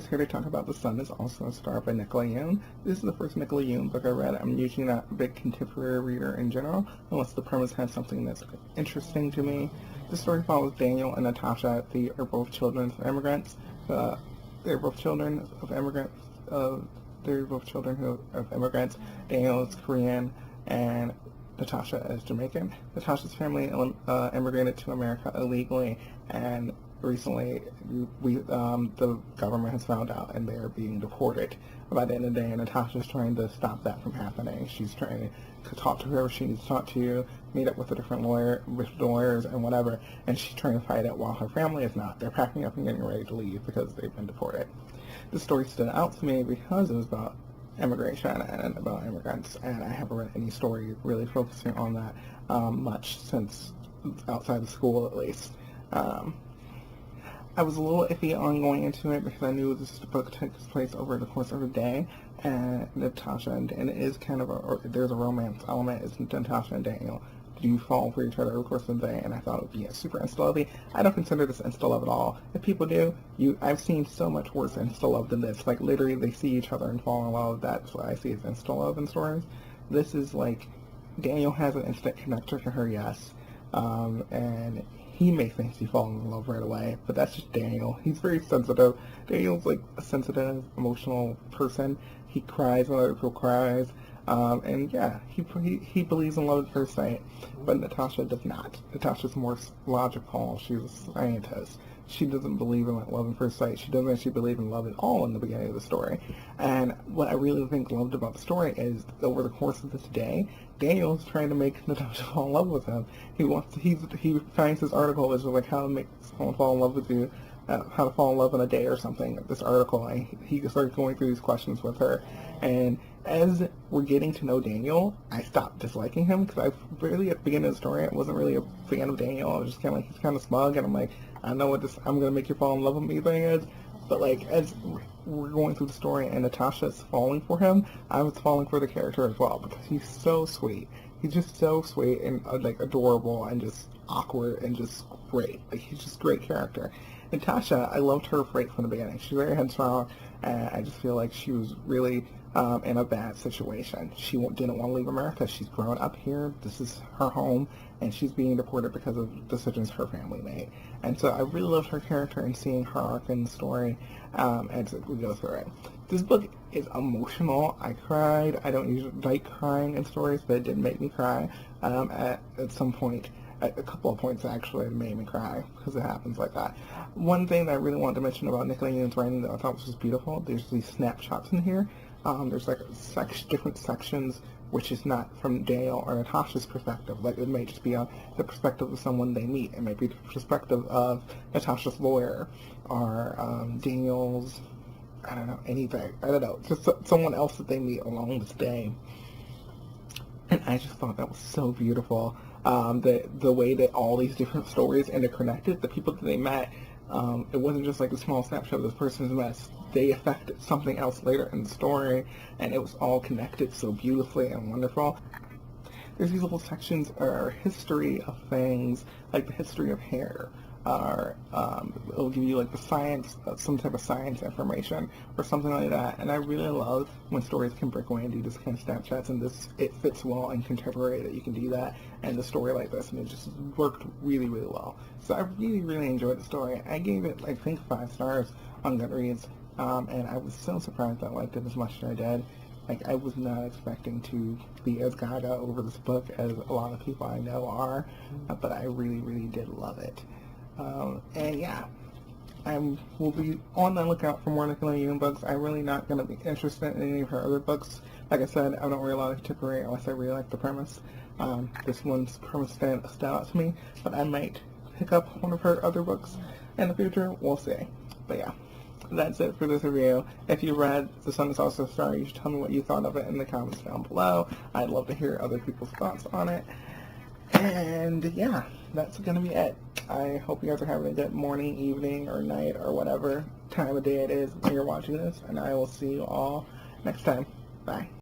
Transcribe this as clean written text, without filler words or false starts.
Here to talk about The Sun is also a star by Nicola Yoon. This is the first Nicola Yoon book I read. I'm usually not a big contemporary reader in general, unless the premise has something that's interesting to me. The story follows Daniel and Natasha. They are both children of immigrants. They're both children of immigrants. Daniel is Korean and Natasha is Jamaican. Natasha's family immigrated to America illegally, and recently the government has found out and they are being deported. By the end of the day, Natasha's trying to stop that from happening. She's trying to talk to whoever she needs to talk to, meet up with the different lawyers and whatever, and she's trying to fight it while her family is not. They're packing up and getting ready to leave because they've been deported. This story stood out to me because it was about immigration and about immigrants, and I haven't read any story really focusing on that much since outside of school, at least. I was a little iffy on going into it because I knew this book takes place over the course of a day, and Natasha and it is kind of there's a romance element. It's Natasha and Daniel do fall for each other over the course of the day, and I thought it would be a super insta-lovey. I don't consider this insta-love at all. If people do, I've seen so much worse insta-love than this. Like, literally, they see each other and fall in love. That's what I see as insta-love in stories. This is like, Daniel has an instant connection to her, yes, and he may think he falls in love right away, but that's just Daniel. He's very sensitive. Daniel's like a sensitive, emotional person. He cries when other people cries. And yeah, he believes in love at first sight, but Natasha does not. Natasha's more logical. She's a scientist. She doesn't believe in love at first sight. She doesn't actually believe in love at all in the beginning of the story. And what I really loved about the story is over the course of this day, Daniel's trying to make Natasha fall in love with him. He finds this article that's like how to make someone fall in love with you, how to fall in love in a day or something. This article, and he starts going through these questions with her, and as we're getting to know Daniel, I stopped disliking him because I really, at the beginning of the story, I wasn't really a fan of Daniel. I was just kind of like, he's kind of smug, and I'm like, I know what this I'm gonna make you fall in love with me thing is. But like, as we're going through the story and Natasha's falling for him, I was falling for the character as well because he's so sweet. He's just so sweet and like adorable and just awkward and just great. Like, he's just a great character. Natasha, I loved her right from the beginning. She's very headstrong, and I just feel like she was really in a bad situation. She didn't want to leave America. She's grown up here. This is her home, and she's being deported because of decisions her family made. And so I really loved her character and seeing her arc in the story as we go through it. This book is emotional. I cried. I don't usually like crying in stories, but it did make me cry at some point. At a couple of points, actually, it made me cry because it happens like that. One thing that I really wanted to mention about Nicola Yoon's writing that I thought was just beautiful, there's these snapshots in here. There's like different sections, which is not from Daniel or Natasha's perspective. Like, it may just be on the perspective of someone they meet. It might be the perspective of Natasha's lawyer or Daniel's, I don't know, anything. I don't know, just someone else that they meet along this day. And I just thought that was so beautiful. The way that all these different stories interconnected, the people that they met, it wasn't just like a small snapshot of this person's mess. They affected something else later in the story, and it was all connected so beautifully and wonderful. There's these little sections or history of things, like the history of hair, or it'll give you like the science, some type of science information or something like that. And I really love when stories can break away and do this kind of snapshots, and it fits well in contemporary that you can do that, and the story like this, and it just worked really, really well. So I really, really enjoyed the story. I gave it, I think, 5 stars on Goodreads, and I was so surprised I liked it as much as I did. Like, I was not expecting to be as gaga over this book as a lot of people I know are, but I really, really did love it. And yeah, I will be on the lookout for more Nicola Yoon books. I'm really not going to be interested in any of her other books. Like I said, I don't read a lot of contemporary unless I really like the premise. This one's premise stood out to me, but I might pick up one of her other books in the future. We'll see. But yeah, that's it for this review. If you read The Sun is Also a Star, you should tell me what you thought of it in the comments down below. I'd love to hear other people's thoughts on it. And yeah, that's going to be it. I hope you guys are having a good morning, evening, or night, or whatever time of day it is when you're watching this. And I will see you all next time. Bye.